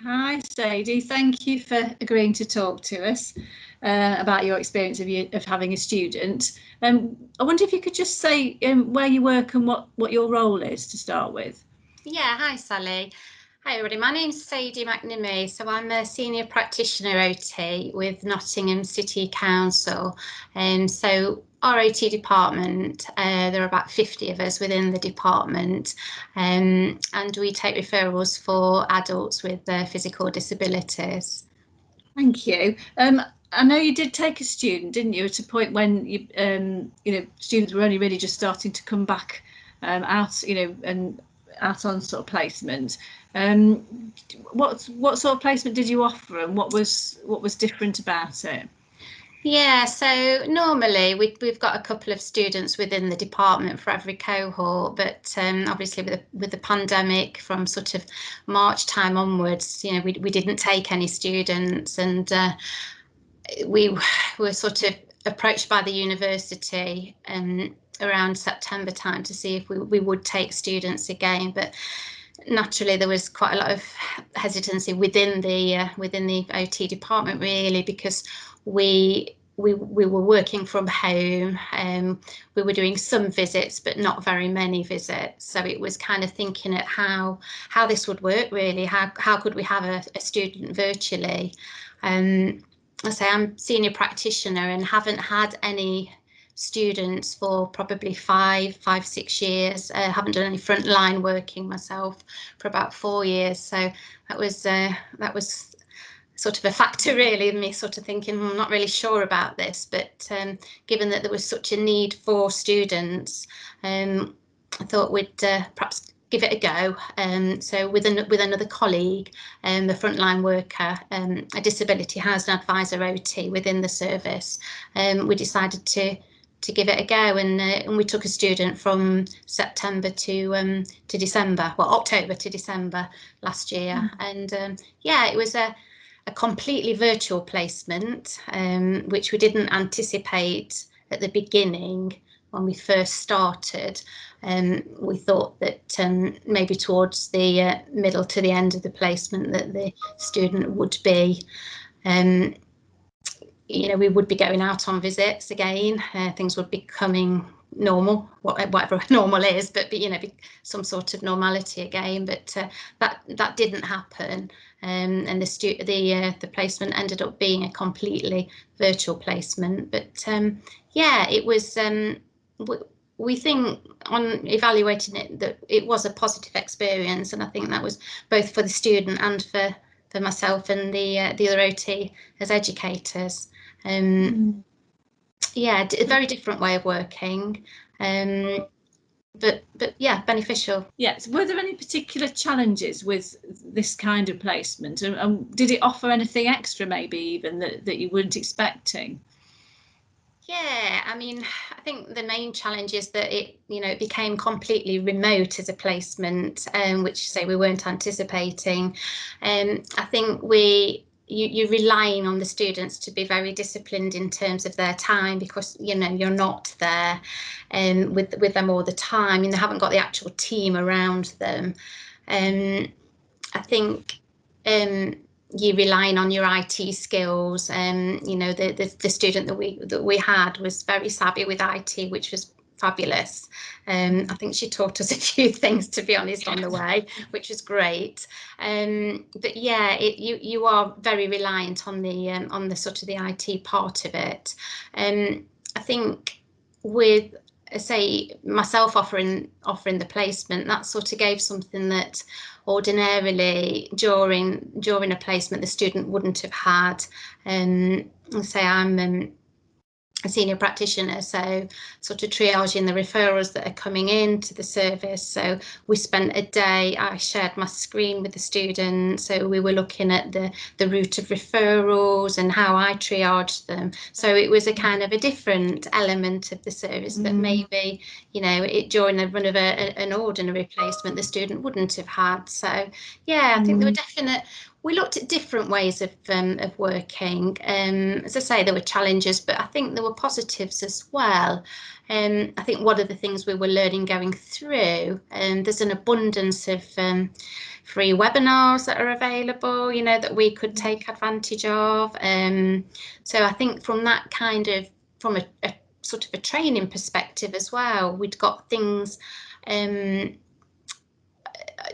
Hi Sadie, thank you for agreeing to talk to us about your experience of having a student. I wonder if you could just say where you work and what your role is to start with. Yeah, hi Sally. Hi everybody, my name's Sadie McNamee, so I'm a senior practitioner OT with Nottingham City Council. So our OT department, there are about 50 of us within the department, and we take referrals for adults with physical disabilities. Thank you. I know you did take a student, didn't you, at a point when students were only really just starting to come back out, and out on sort of placement. What sort of placement did you offer, and what was different about it? Yeah, so normally we've got a couple of students within the department for every cohort, but obviously with the pandemic from sort of March time onwards, we didn't take any students, and we were sort of approached by the university around September time to see if we would take students again, but naturally there was quite a lot of hesitancy within the OT department, really, because we were working from home, we were doing some visits but not very many visits, so it was kind of thinking at how this would work, really. How could we have a student virtually? I say I'm senior practitioner and haven't had any students for probably 6 years. Haven't done any frontline working myself for about 4 years, so that was sort of a factor, really, in me sort of thinking, I'm not really sure about this, but given that there was such a need for students, I thought we'd perhaps give it a go. So with another colleague, the frontline worker, a disability housing advisor OT within the service, we decided to give it a go, and we took a student from September to December, well, October to December last year, and yeah, it was a completely virtual placement, which we didn't anticipate at the beginning when we first started. We thought that maybe towards the middle to the end of the placement that the student would be, we would be going out on visits again. Things would be becoming normal, whatever normal is, but be some sort of normality again. But that didn't happen, and the placement ended up being a completely virtual placement. But yeah, it was. We think, on evaluating it, that it was a positive experience, and I think that was both for the student and for myself and the other OT as educators. Yeah, a very different way of working, but yeah, beneficial. Yes. Were there any particular challenges with this kind of placement, and did it offer anything extra, maybe even that you weren't expecting? Yeah, I mean, I think the main challenge is that it became completely remote as a placement, which say we weren't anticipating. I think you're relying on the students to be very disciplined in terms of their time, because you're not there with them all the time, and they haven't got the actual team around them. I think you're relying on your IT skills. The student that we had was very savvy with IT, which was fabulous. I think she taught us a few things, to be honest, on the way, which was great. But yeah, you are very reliant on the sort of the IT part of it. I think with, say, myself offering the placement, that sort of gave something that ordinarily during a placement the student wouldn't have had. Say I'm a senior practitioner, so sort of triaging the referrals that are coming into the service. So we spent a day, I shared my screen with the students, so we were looking at the route of referrals and how I triaged them. So it was a kind of a different element of the service that maybe, during the run of an ordinary placement the student wouldn't have had. So yeah, I think there were definite We looked at different ways of working. As I say, there were challenges, but I think there were positives as well. I think one of the things we were learning going through, there's an abundance of free webinars that are available, you know, that we could take advantage of. So I think from that kind of, from a sort of a training perspective as well, we'd got things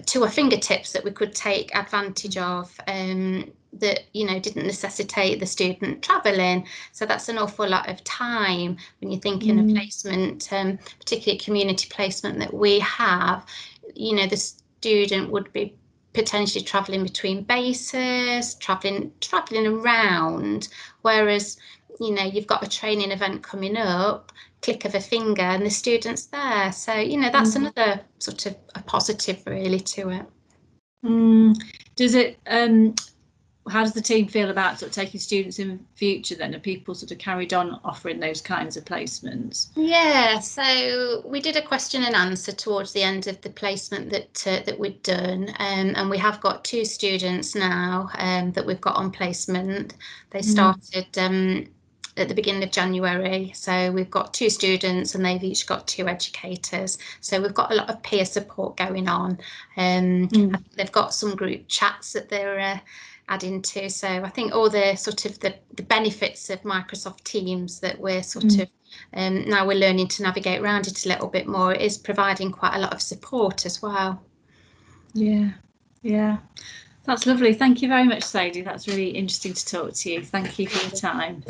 to our fingertips that we could take advantage of, that, you know, didn't necessitate the student travelling. So that's an awful lot of time when you're thinking of placement, particularly community placement that we have. You know, the student would be potentially travelling between bases, travelling around, whereas, you know, you've got a training event coming up, click of a finger and the student's there. So, you know, that's another sort of a positive really to it. Does it, how does the team feel about sort of taking students in future then? Are people sort of carried on offering those kinds of placements? Yeah, so we did a question and answer towards the end of the placement that we'd done, and we have got 2 students now that we've got on placement. They started at the beginning of January, so we've got 2 students and they've each got 2 educators, so we've got a lot of peer support going on. They've got some group chats that they're adding to, so I think all the sort of the benefits of Microsoft Teams that we're sort of now we're learning to navigate around it a little bit more, is providing quite a lot of support as well. Yeah, that's lovely. Thank you very much, Sadie. That's really interesting to talk to you. Thank you for your time.